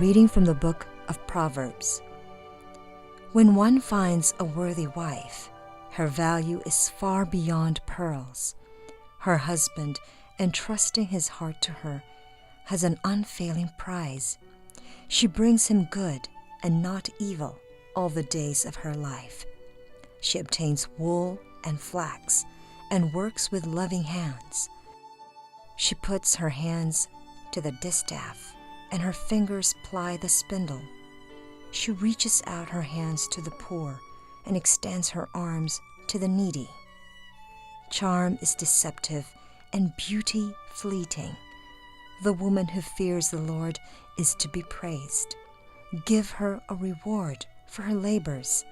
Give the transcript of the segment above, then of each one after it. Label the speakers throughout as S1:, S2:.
S1: reading from the book of Proverbs. When one finds a worthy wife, her value is far beyond pearls. Her husband, entrusting his heart to her, has an unfailing prize. She brings him good and not evil all the days of her life. She obtains wool and flax and works with loving hands. She puts her hands to the distaff and her fingers ply the spindle. She reaches out her hands to the poor and extends her arms to the needy. Charm is deceptive and beauty fleeting. The woman who fears the Lord is to be praised. Give her a reward for her labors,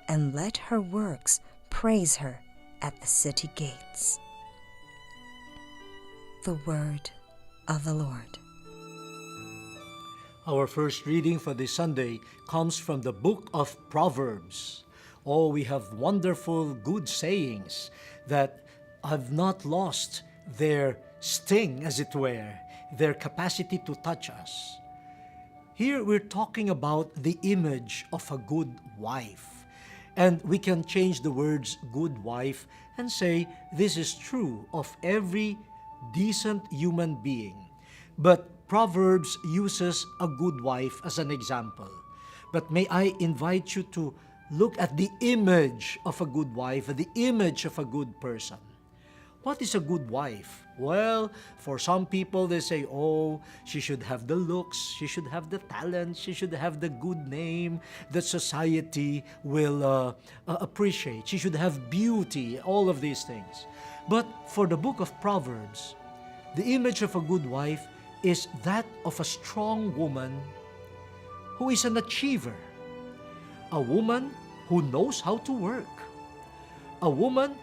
S1: and let her works praise her at the city gates. The word of the Lord.
S2: Our first reading for this Sunday comes from the book of Proverbs. Oh, we have wonderful, good sayings that have not lost their sting, as it were, their capacity to touch us. Here we're talking about the image of a good wife. And we can change the words good wife and say this is true of every decent human being. But Proverbs uses a good wife as an example. But may I invite you to look at the image of a good wife, the image of a good person. What is a good wife? Well, for some people, they say, oh, she should have the looks, she should have the talent, she should have the good name that society will appreciate. She should have beauty, all of these things. But for the book of Proverbs, the image of a good wife is that of a strong woman who is an achiever, a woman who knows how to work, a woman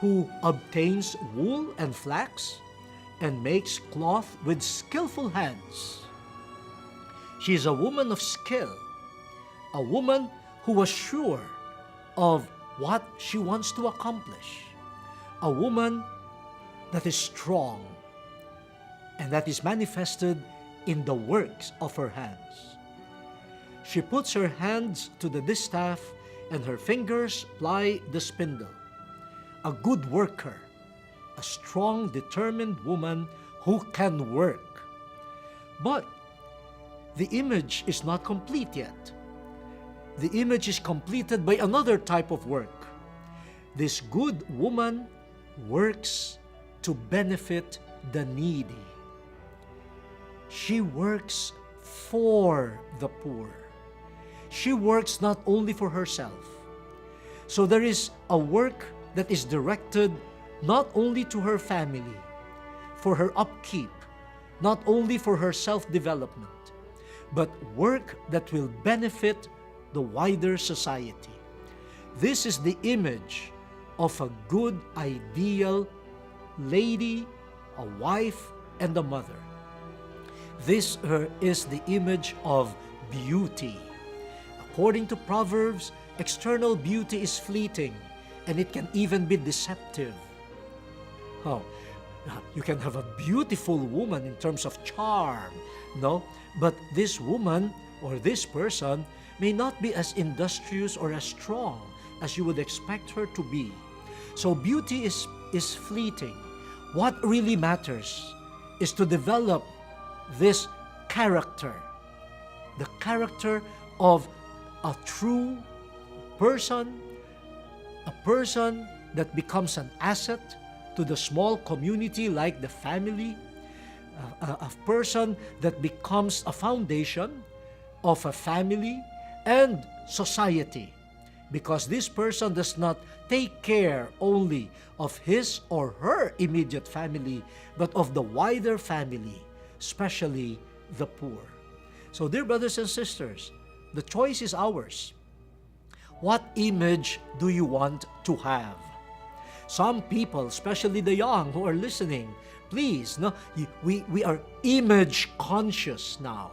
S2: who obtains wool and flax and makes cloth with skillful hands. She is a woman of skill, a woman who was sure of what she wants to accomplish, a woman that is strong and that is manifested in the works of her hands. She puts her hands to the distaff and her fingers ply the spindle. A good worker, a strong, determined woman who can work. But the image is not complete yet. The image is completed by another type of work. This good woman works to benefit the needy. She works for the poor. She works not only for herself. So there is a work that is directed not only to her family, for her upkeep, not only for her self-development, but work that will benefit the wider society. This is the image of a good, ideal lady, a wife, and a mother. This is the image of beauty. According to Proverbs, external beauty is fleeting, and it can even be deceptive. Oh, you can have a beautiful woman in terms of charm, no? But this woman or this person may not be as industrious or as strong as you would expect her to be. So beauty is fleeting. What really matters is to develop this character, the character of a true person, a person that becomes an asset to the small community like the family, a person that becomes a foundation of a family and society, because this person does not take care only of his or her immediate family, but of the wider family, especially the poor. So, dear brothers and sisters, the choice is ours. What image do you want to have? Some people, especially the young who are listening, please, no, we are image conscious now.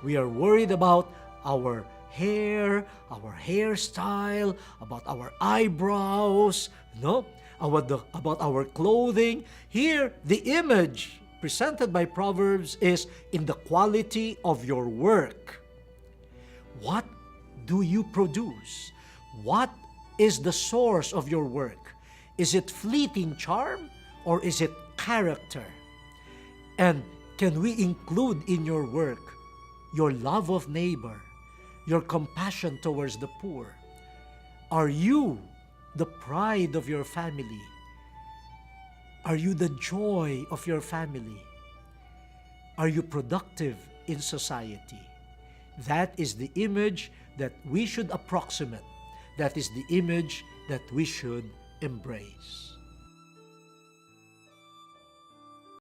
S2: We are worried about our hair, our hairstyle, about our eyebrows, no, about our clothing. Here, the image presented by Proverbs is in the quality of your work. What do you produce? What is the source of your work? Is it fleeting charm or is it character? And can we include in your work your love of neighbor, your compassion towards the poor? Are you the pride of your family? Are you the joy of your family? Are you productive in society? That is the image that we should approximate. That is the image that we should embrace.